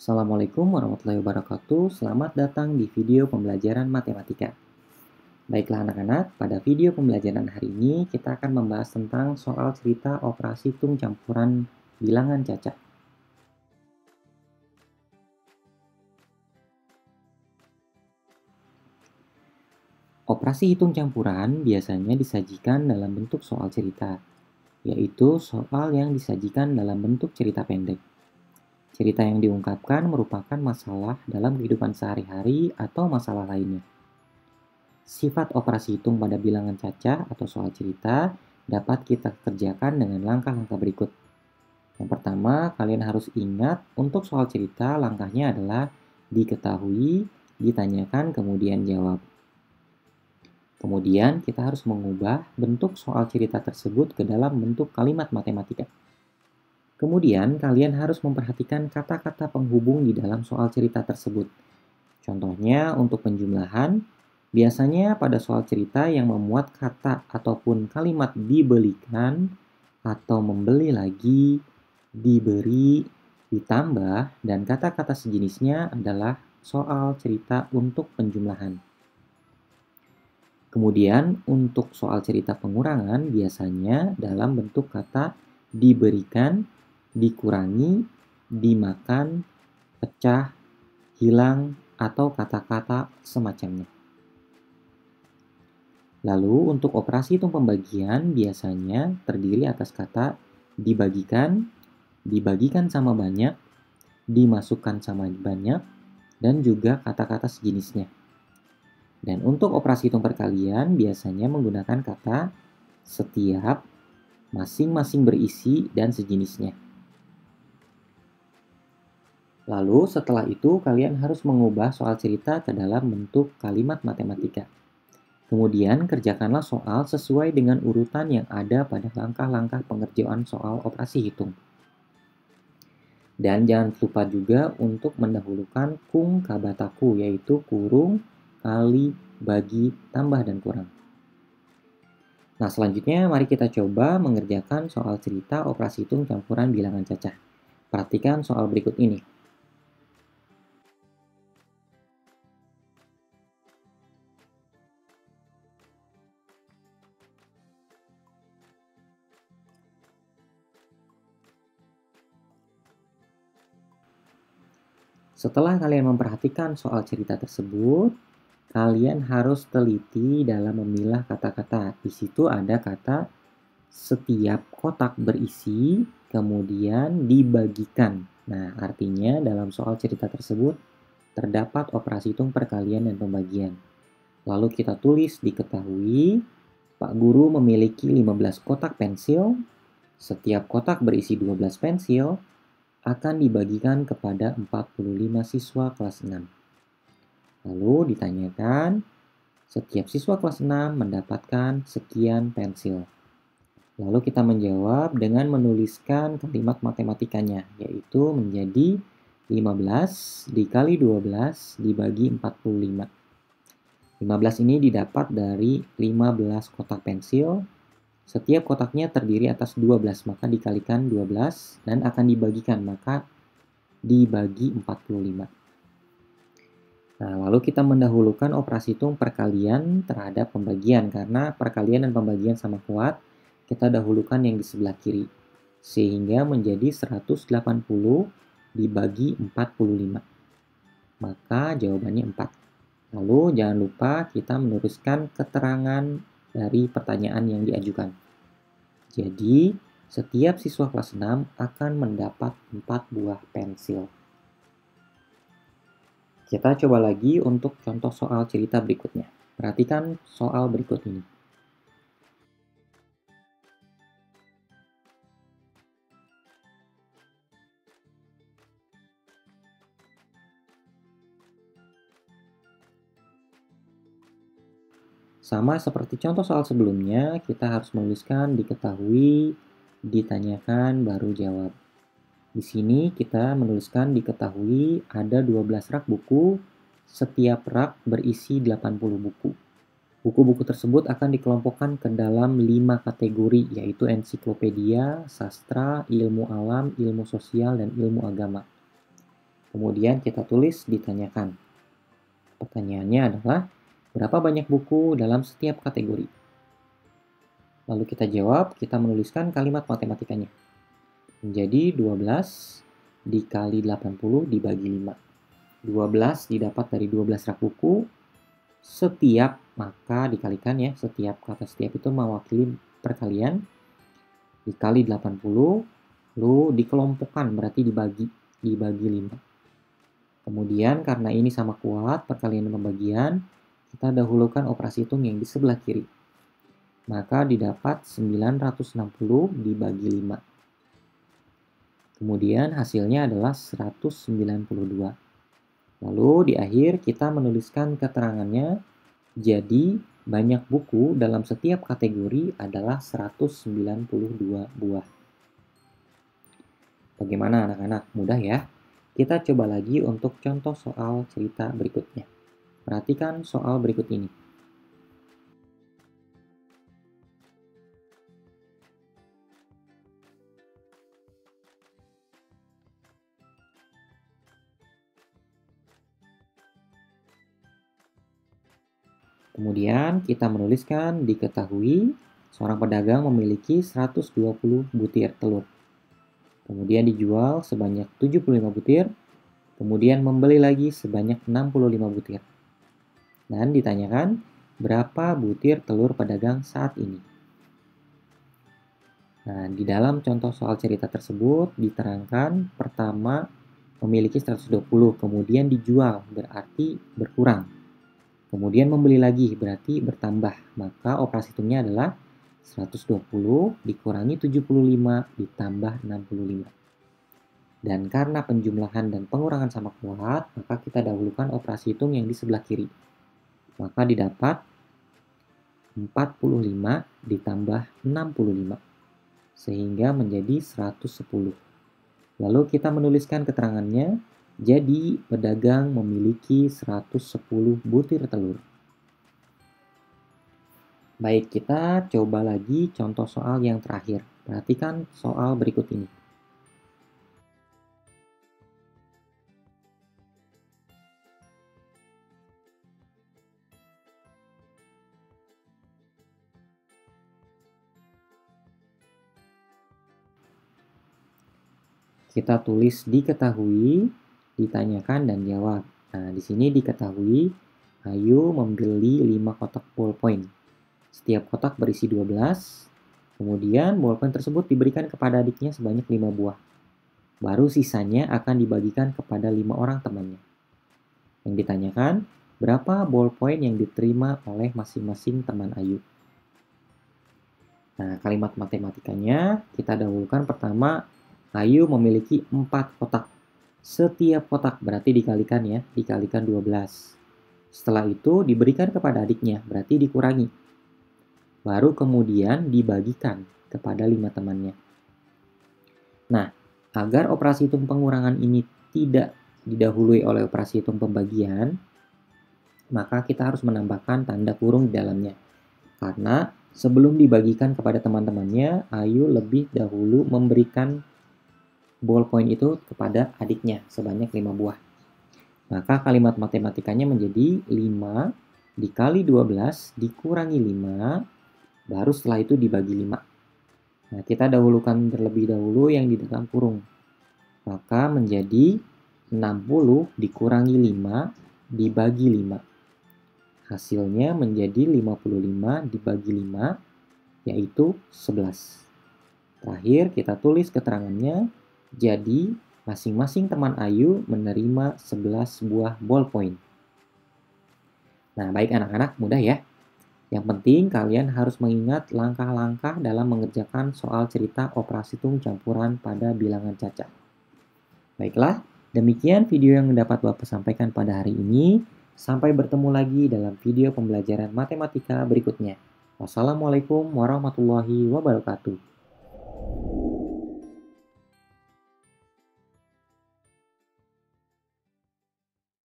Assalamualaikum warahmatullahi wabarakatuh. Selamat datang di video pembelajaran matematika. Baiklah anak-anak, pada video pembelajaran hari ini kita akan membahas tentang soal cerita operasi hitung campuran bilangan caca. Operasi hitung campuran biasanya disajikan dalam bentuk soal cerita, yaitu soal yang disajikan dalam bentuk cerita pendek. Cerita yang diungkapkan merupakan masalah dalam kehidupan sehari-hari atau masalah lainnya. Sifat operasi hitung pada bilangan caca atau soal cerita dapat kita kerjakan dengan langkah-langkah berikut. Yang pertama, kalian harus ingat untuk soal cerita langkahnya adalah diketahui, ditanyakan, kemudian jawab. Kemudian kita harus mengubah bentuk soal cerita tersebut ke dalam bentuk kalimat matematika. Kemudian kalian harus memperhatikan kata-kata penghubung di dalam soal cerita tersebut. Contohnya untuk penjumlahan, biasanya pada soal cerita yang memuat kata ataupun kalimat dibelikan atau membeli lagi, diberi, ditambah, dan kata-kata sejenisnya adalah soal cerita untuk penjumlahan. Kemudian untuk soal cerita pengurangan biasanya dalam bentuk kata diberikan, dikurangi, dimakan, pecah, hilang, atau kata-kata semacamnya. Lalu untuk operasi hitung pembagian biasanya terdiri atas kata dibagikan, dibagikan sama banyak, dimasukkan sama banyak, dan juga kata-kata sejenisnya. Dan untuk operasi hitung perkalian biasanya menggunakan kata setiap, masing-masing berisi, dan sejenisnya. Lalu setelah itu kalian harus mengubah soal cerita ke dalam bentuk kalimat matematika. Kemudian kerjakanlah soal sesuai dengan urutan yang ada pada langkah-langkah pengerjaan soal operasi hitung. Dan jangan lupa juga untuk mendahulukan kung kabataku, yaitu kurung, kali, bagi, tambah, dan kurang. Nah, selanjutnya mari kita coba mengerjakan soal cerita operasi hitung campuran bilangan cacah. Perhatikan soal berikut ini. Setelah kalian memperhatikan soal cerita tersebut, kalian harus teliti dalam memilah kata-kata. Di situ ada kata setiap kotak berisi, kemudian dibagikan. Nah, artinya dalam soal cerita tersebut terdapat operasi hitung perkalian dan pembagian. Lalu kita tulis diketahui, Pak Guru memiliki 15 kotak pensil, setiap kotak berisi 12 pensil, akan dibagikan kepada 45 siswa kelas 6. Lalu ditanyakan, setiap siswa kelas 6 mendapatkan sekian pensil. Lalu kita menjawab dengan menuliskan kalimat matematikanya, yaitu menjadi 15 dikali 12 dibagi 45. 15 ini didapat dari 15 kotak pensil. Setiap kotaknya terdiri atas 12, maka dikalikan 12 dan akan dibagikan, maka dibagi 45. Nah, lalu kita mendahulukan operasi hitung perkalian terhadap pembagian, karena perkalian dan pembagian sama kuat, kita dahulukan yang di sebelah kiri, sehingga menjadi 180 dibagi 45. Maka jawabannya 4. Lalu jangan lupa kita menuliskan keterangan dari pertanyaan yang diajukan. Jadi, setiap siswa kelas 6 akan mendapat 4 buah pensil. Kita coba lagi untuk contoh soal cerita berikutnya. Perhatikan soal berikut ini. Sama seperti contoh soal sebelumnya, kita harus menuliskan diketahui, ditanyakan, baru jawab. Di sini kita menuliskan diketahui ada 12 rak buku, setiap rak berisi 80 buku. Buku-buku tersebut akan dikelompokkan ke dalam 5 kategori, yaitu ensiklopedia, sastra, ilmu alam, ilmu sosial, dan ilmu agama. Kemudian kita tulis ditanyakan. Pertanyaannya adalah, berapa banyak buku dalam setiap kategori? Lalu kita jawab, kita menuliskan kalimat matematikanya. Menjadi 12 dikali 80 dibagi 5. 12 didapat dari 12 rak buku. Setiap, maka dikalikan ya, setiap kata setiap itu mewakili perkalian. Dikali 80, lalu dikelompokkan, berarti dibagi 5. Kemudian karena ini sama kuat, perkalian dan pembagian, kita dahulukan operasi hitung yang di sebelah kiri. Maka didapat 960 dibagi 5. Kemudian hasilnya adalah 192. Lalu di akhir kita menuliskan keterangannya, jadi banyak buku dalam setiap kategori adalah 192 buah. Bagaimana anak-anak? Mudah ya? Kita coba lagi untuk contoh soal cerita berikutnya. Perhatikan soal berikut ini. Kemudian kita menuliskan diketahui seorang pedagang memiliki 120 butir telur. Kemudian dijual sebanyak 75 butir, kemudian membeli lagi sebanyak 65 butir. Dan ditanyakan berapa butir telur pedagang saat ini. Nah, di dalam contoh soal cerita tersebut diterangkan pertama memiliki 120, kemudian dijual berarti berkurang. Kemudian membeli lagi berarti bertambah. Maka operasi hitungnya adalah 120 dikurangi 75 ditambah 65. Dan karena penjumlahan dan pengurangan sama kuat, maka kita dahulukan operasi hitung yang di sebelah kiri. Maka didapat 45 ditambah 65. Sehingga menjadi 110. Lalu kita menuliskan keterangannya, jadi pedagang memiliki 110 butir telur. Baik, kita coba lagi contoh soal yang terakhir. Perhatikan soal berikut ini. Kita tulis diketahui, ditanyakan, dan jawab. Nah, di sini diketahui, Ayu membeli 5 kotak ballpoint. Setiap kotak berisi 12. Kemudian ballpoint tersebut diberikan kepada adiknya sebanyak 5 buah. Baru sisanya akan dibagikan kepada 5 orang temannya. Yang ditanyakan, berapa ballpoint yang diterima oleh masing-masing teman Ayu? Nah, kalimat matematikanya kita dahulukan pertama, Ayu memiliki 4 kotak. Setiap kotak berarti dikalikan ya, dikalikan 12. Setelah itu diberikan kepada adiknya, berarti dikurangi. Baru kemudian dibagikan kepada 5 temannya. Nah, agar operasi hitung pengurangan ini tidak didahului oleh operasi hitung pembagian, maka kita harus menambahkan tanda kurung di dalamnya. Karena sebelum dibagikan kepada teman-temannya, Ayu lebih dahulu memberikan ballpoint itu kepada adiknya sebanyak 5 buah. Maka kalimat matematikanya menjadi 5 dikali 12 dikurangi 5, baru setelah itu dibagi 5. Nah, kita dahulukan terlebih dahulu yang di dalam kurung. Maka menjadi 60 dikurangi 5 dibagi 5. Hasilnya menjadi 55 dibagi 5, yaitu 11. Terakhir kita tulis keterangannya, jadi masing-masing teman Ayu menerima 11 buah ballpoint. Nah, baik anak-anak, mudah ya. Yang penting kalian harus mengingat langkah-langkah dalam mengerjakan soal cerita operasi hitung campuran pada bilangan cacat. Baiklah, demikian video yang dapat Bapak sampaikan pada hari ini. Sampai bertemu lagi dalam video pembelajaran matematika berikutnya. Wassalamualaikum warahmatullahi wabarakatuh.